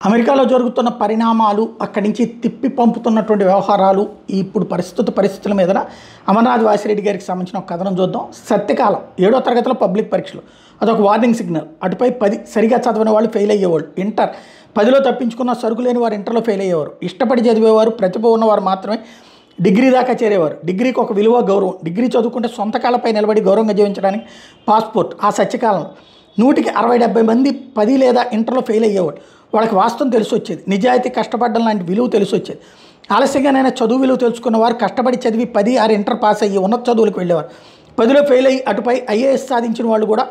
అమెరికాలో జరుగుతున్న పరిణామాలు, అక్కడి నుంచి తిప్పి పంపుతున్నటువంటి వ్యవహారాలు, ఇప్పుడు పరిస్థితుల మీదన అమర్నాథ్ వాసిరెడ్డి గారికి సంబంధించిన ఒక కథనం చూద్దాం. సత్యకాలం 7వ తరగతిలో పబ్లిక్ పరీక్షలు అదొక వార్నింగ్ సిగ్నల్. అటుపై 10 సరిగా చదివిన వాళ్ళు ఫెయిల్ అయ్యేవాళ్ళు. ఇంటర్ 10లో తప్పించుకున్న సరుకు లేని వారు ఇంటర్లో ఫెయిల్ అయ్యేవారు. ఇష్టపడి చదివేవారు, ప్రతిభ ఉన్నవారు మాత్రమే డిగ్రీ దాకా చేరేవారు. డిగ్రీకి ఒక విలువ, గౌరవం. డిగ్రీ చదువుకుంటే సొంత కాళ్ళపై నిలబడి గౌరవంగా జీవించడానికి పాస్పోర్ట్. ఆ సత్యకాలంలో 100కి 60-70 మంది 10 లేదా ఇంటర్లో ఫెయిల్ అయ్యేవాడు. వాళ్ళకి వాస్తవం తెలిసి వచ్చేది. నిజాయితీ, కష్టపడడం లాంటి విలువ తెలిసి వచ్చేది. ఆలస్యంగానైనా చదువు విలువ తెలుసుకున్న వారు కష్టపడి చదివి 10 ఆరు ఇంటర్ పాస్ అయ్యి ఉన్నత చదువులకు వెళ్ళేవారు. 10లో ఫెయిల్ అయ్యి అటుపై ఐఏఎస్ సాధించిన వాళ్ళు కూడా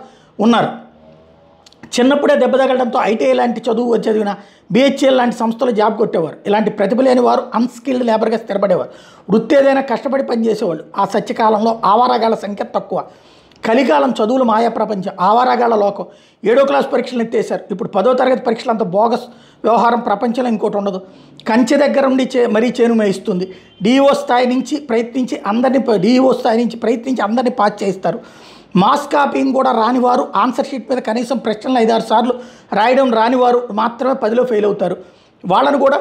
ఉన్నారు. చిన్నప్పుడే దెబ్బ తగలడంతో ఐటీఐ లాంటి చదువు చదివిన బిహెచ్ఎల్ లాంటి సంస్థలు జాబ్ కొట్టేవారు. ఇలాంటి ప్రతిభ లేని వారు అన్స్కిల్డ్ లేబర్గా స్థిరపడేవారు. వృత్తి ఏదైనా కష్టపడి పనిచేసేవాళ్ళు. ఆ సత్యకాలంలో ఆవారాగాళ్ల సంఖ్య తక్కువ. కలికాలం చదువులు మాయా ప్రపంచం, ఆవారాగాళ్ల లోకం. 7వ క్లాస్ పరీక్షలు ఎత్తేసారు. ఇప్పుడు 10వ తరగతి పరీక్షలు అంత బోగస్ వ్యవహారం ప్రపంచంలో ఇంకోటి ఉండదు. కంచె దగ్గర ఉండి మరీ చేను మేయిస్తుంది. డిఈఓ స్థాయి నుంచి ప్రయత్నించి అందరినీ పాస్ చేయిస్తారు. మాస్ కాపీయింగ్ కూడా రానివారు, ఆన్సర్ షీట్ మీద కనీసం ప్రశ్నలు 5-6 సార్లు రాయడం రానివారు మాత్రమే 10లో ఫెయిల్ అవుతారు. వాళ్ళను కూడా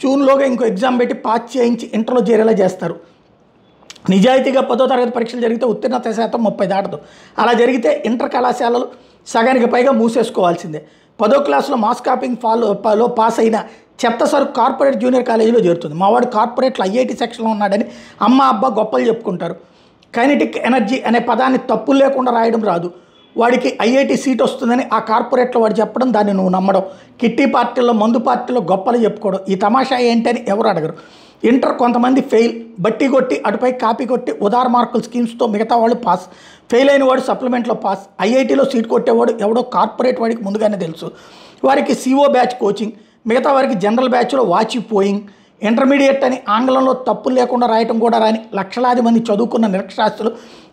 జూన్లోగా ఇంకో ఎగ్జామ్ పెట్టి పాస్ చేయించి ఇంటర్లో చేరేలా చేస్తారు. నిజాయితీగా 10వ తరగతి పరీక్షలు జరిగితే ఉత్తీర్ణత శాతం 30 దాటదు. అలా జరిగితే ఇంటర్ కళాశాలలు సగానికి పైగా మూసేసుకోవాల్సిందే. 10వ క్లాసులో మాస్ కాపింగ్ లో పాస్ అయిన చెత్త సరుకు కార్పొరేట్ జూనియర్ కాలేజీలో చేరుతుంది. మావాడు కార్పొరేట్లో ఐఐటి సెక్షన్లో ఉన్నాడని అమ్మ అబ్బా గొప్పలు చెప్పుకుంటారు. కైనెటిక్ ఎనర్జీ అనే పదాన్ని తప్పులు లేకుండా రాయడం రాదు. వాడికి ఐఐటి సీట్ వస్తుందని ఆ కార్పొరేట్లో వాడు చెప్పడం, దాన్ని నువ్వు నమ్మడం. కిట్టి పార్టీల్లో, మందు పార్టీల్లో గొప్పలు చెప్పుకోవడం. ఈ తమాషా ఏంటని ఎవరు అడగరు. ఇంటర్ కొంతమంది ఫెయిల్, బట్టి కొట్టి అటుపై కాపీ కొట్టి ఉదార మార్కుల స్కీమ్స్తో మిగతా వాళ్ళు పాస్. ఫెయిల్ అయిన వాడు సప్లిమెంట్లో పాస్. ఐఐటీలో సీట్ కొట్టేవాడు ఎవడో కార్పొరేట్ వాడికి ముందుగానే తెలుసు. వారికి సిఓ బ్యాచ్ కోచింగ్, మిగతా వారికి జనరల్ బ్యాచ్లో వాచిపోయింగ్. ఇంటర్మీడియట్ అని ఆంగ్లంలో తప్పులు లేకుండా రాయటం కూడా రాని లక్షలాది మంది చదువుకున్న నిరక్షరాస్తులు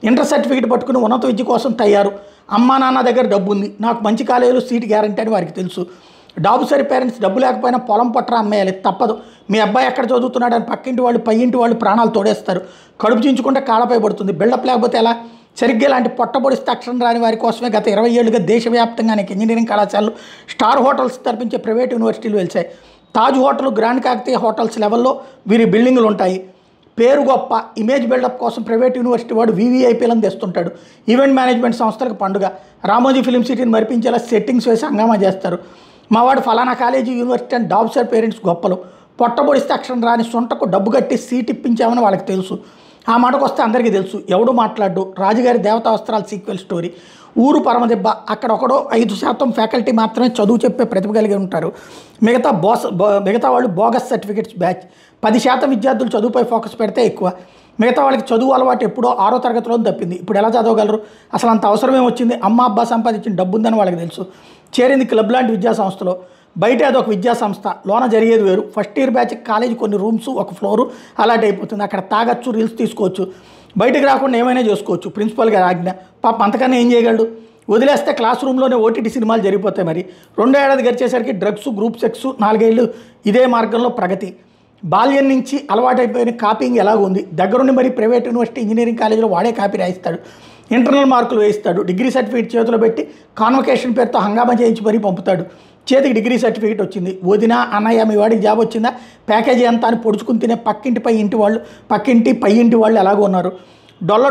ఇంటర్ సర్టిఫికేట్ పట్టుకుని ఉన్నత విద్య కోసం తయారు. అమ్మా నాన్న దగ్గర డబ్బు ఉంది, నాకు మంచి కాలేజీలో సీట్ గ్యారంటీ అని వారికి తెలుసు. డాబుసరి పేరెంట్స్ డబ్బు లేకపోయినా పొలం పట్రా అమ్మేయాలి, తప్పదు. మీ అబ్బాయి ఎక్కడ చదువుతున్నాడని పక్కింటి వాళ్ళు, పైయింటి వాళ్ళు ప్రాణాలు తోడేస్తారు. కడుపు చించుకుంటే కాళ్ళపై పడుతుంది. బిల్డప్ లేకపోతే ఎలా? సరిగ్గా ఇలాంటి పొట్టబొడిస్తే అక్షరం రాని వారి కోసమే గత 20 ఏళ్లుగా దేశవ్యాప్తంగా అనేక ఇంజనీరింగ్ కళాశాలలు, స్టార్ హోటల్స్ తరపించే ప్రైవేట్ యూనివర్సిటీలు వెలిసాయి. Taj hotel, grand Kakatiya hotels లెవెల్లో వీరి బిల్డింగులు ఉంటాయి. పేరు గొప్ప, ఇమేజ్ బిల్డప్ కోసం ప్రైవేట్ యూనివర్సిటీ వాడు వీవీఐపీలను తెస్తుంటాడు. ఈవెంట్ మేనేజ్మెంట్ సంస్థలకు పండుగ. రామోజీ ఫిలిం సిటీని మరిపించేలా సెట్టింగ్స్ వేసి హంగామా చేస్తారు. మావాడు ఫలానా కాలేజీ, యూనివర్సిటీ అని డాబ్సర్ పేరెంట్స్ గొప్పలు. పొట్టబొడిస్తే అక్షరం రాని సొంటకు డబ్బు కట్టి సీట్ ఇప్పించామని వాళ్ళకి తెలుసు. ఆ మాటకు వస్తే అందరికీ తెలుసు, ఎవడు మాట్లాడు. రాజుగారి దేవతా వస్త్రాల సీక్వెల్ స్టోరీ. ఊరు పరమదెబ్బ. అక్కడ ఒకడో 5% ఫ్యాకల్టీ మాత్రమే చదువు చెప్పే ప్రతిభ కలిగి ఉంటారు. మిగతా వాళ్ళు బోగస్ సర్టిఫికేట్స్ బ్యాచ్. 10% విద్యార్థులు చదువుపై ఫోకస్ పెడితే ఎక్కువ. మిగతా వాళ్ళకి చదువు అలవాటు ఎప్పుడో 6వ తరగతిలో తప్పింది. ఇప్పుడు ఎలా చదవగలరు? అసలు అంత అవసరమే వచ్చింది? అమ్మ అబ్బా సంపాదించిన డబ్బు ఉందని వాళ్ళకి తెలుసు. చేరింది క్లబ్ లాంటి విద్యా సంస్థలో. బయట అదొక విద్యా సంస్థ, లోన జరిగేది వేరు. ఫస్ట్ ఇయర్ బ్యాచ్ కాలేజీ కొన్ని రూమ్స్, ఒక ఫ్లోరు అలాంటి అయిపోతుంది. అక్కడ తాగొచ్చు, రీల్స్ తీసుకోవచ్చు, బయటకు రాకుండా ఏమైనా చేసుకోవచ్చు. ప్రిన్సిపల్ గారి ఆజ్ఞ. పాప అంతకన్నా ఏం చేయగలడు? వదిలేస్తే క్లాస్ రూమ్లోనే ఓటీటీ సినిమాలు జరిగిపోతాయి. మరి 2 ఏడాది గడిచేసరికి డ్రగ్స్, గ్రూప్ సెక్స్, 4 ఏళ్ళు ఇదే మార్గంలో ప్రగతి. బాల్యం నుంచి అలవాటైపోయిన కాపీయింగ్ ఎలాగుంది. దగ్గరుండి మరి ప్రైవేట్ యూనివర్సిటీ, ఇంజనీరింగ్ కాలేజీలో వాడే కాపీ రాయిస్తాడు. ఇంటర్నల్ మార్కులు వేయిస్తాడు. డిగ్రీ సర్టిఫికేట్ చేతిలో పెట్టి కాన్వకేషన్ పేరుతో హంగామా చేయించి మరీ పంపుతాడు. చేతికి డిగ్రీ సర్టిఫికేట్ వచ్చింది. వదినా, అన్నయ్య, మీ వాడికి జాబ్ వచ్చిందా, ప్యాకేజీ అంతా అని పొడుచుకుని తినే పక్కింటి పై ఇంటి వాళ్ళు ఎలాగో ఉన్నారు.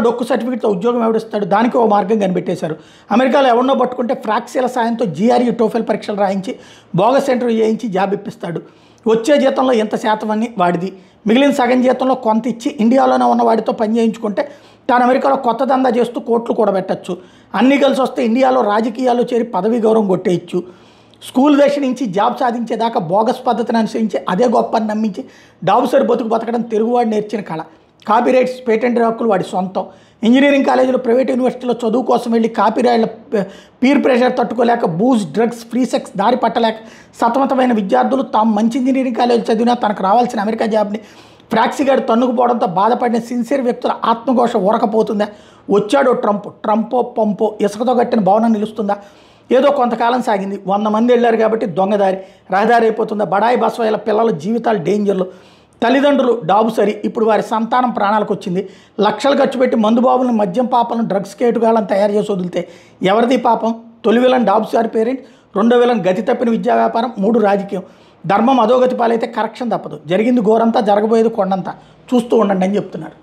డొక్కు సర్టిఫికేట్తో ఉద్యోగం ఎవడిస్తాడు? దానికి ఓ మార్గం కనిపెట్టేశారు. అమెరికాలో ఎవరినో పట్టుకుంటే ఫ్రాక్సీల సాయంతో జీఆర్ఈ, టోఫెల్ పరీక్షలు రాయించి బోగస్ ఇంటర్వ్యూ చేయించి జాబ్ ఇప్పిస్తాడు. వచ్చే జీతంలో ఎంత శాతం అని వాడిది. మిగిలిన సగం జీతంలో కొంత ఇచ్చి ఇండియాలోనే ఉన్న వాడితో పని చేయించుకుంటే తాను అమెరికాలో కొత్త దందా చేస్తూ కోట్లు కూడా పెట్టచ్చు. అన్నీ కలిసి వస్తే ఇండియాలో రాజకీయాల్లో చేరి పదవి గౌరవం కొట్టేయచ్చు. స్కూల్ దశ నుంచి జాబ్ సాధించేదాకా బోగస్ పద్ధతిని అనుసరించి అదే గొప్పని నమ్మించి డాబుసరి బతకడం తెలుగువాడు నేర్చిన కళ. కాపీరైట్స్, పేటెంట్ హక్కులు వాడి సొంతం. ఇంజనీరింగ్ కాలేజీలో, ప్రైవేట్ యూనివర్సిటీలో చదువు కోసం వెళ్ళి కాపీరైట్ల పీర్ ప్రెషర్ తట్టుకోలేక, బూజ్, డ్రగ్స్, ఫ్రీ సెక్స్ దారి పట్టలేక సతమతమైన విద్యార్థులు తాము మంచి ఇంజనీరింగ్ కాలేజీ చదివినా తనకు రావాల్సిన అమెరికా జాబ్ని ఫ్రాక్సీగాడు తన్నుకుపోవడంతో బాధపడిన సిన్సియర్ వ్యక్తుల ఆత్మఘోష ఊరకపోతుందా? వచ్చాడో ట్రంపో పంపో ఇసుకతో కట్టిన భవనం నిలుస్తుందా? ఏదో కొంతకాలం సాగింది. 100 మంది వెళ్ళారు కాబట్టి దొంగదారి రహదారి అయిపోతుందా? బడాయి బసవయ్యల పిల్లల జీవితాలు డేంజర్లు. తల్లిదండ్రులు డాబుసరి. ఇప్పుడు వారి సంతానం ప్రాణాలకు వచ్చింది. లక్షలు ఖర్చు పెట్టి మందుబాబులను, మద్యం పాపలను, డ్రగ్స్ కేటుగాళ్ళని తయారు చేసి వదిలితే ఎవరిది పాపం? తొలి విలన్ డాబుసరి పేరెంట్. రెండో విలన్ గతి తప్పిన విద్యా వ్యాపారం, 3 రాజకీయం. ధర్మం అధోగతి పాలైతే కరెక్షన్ తప్పదు. జరిగింది ఘోరంతా, జరగబోయేది కొండంతా. చూస్తూ ఉండండి అని చెప్తున్నారు.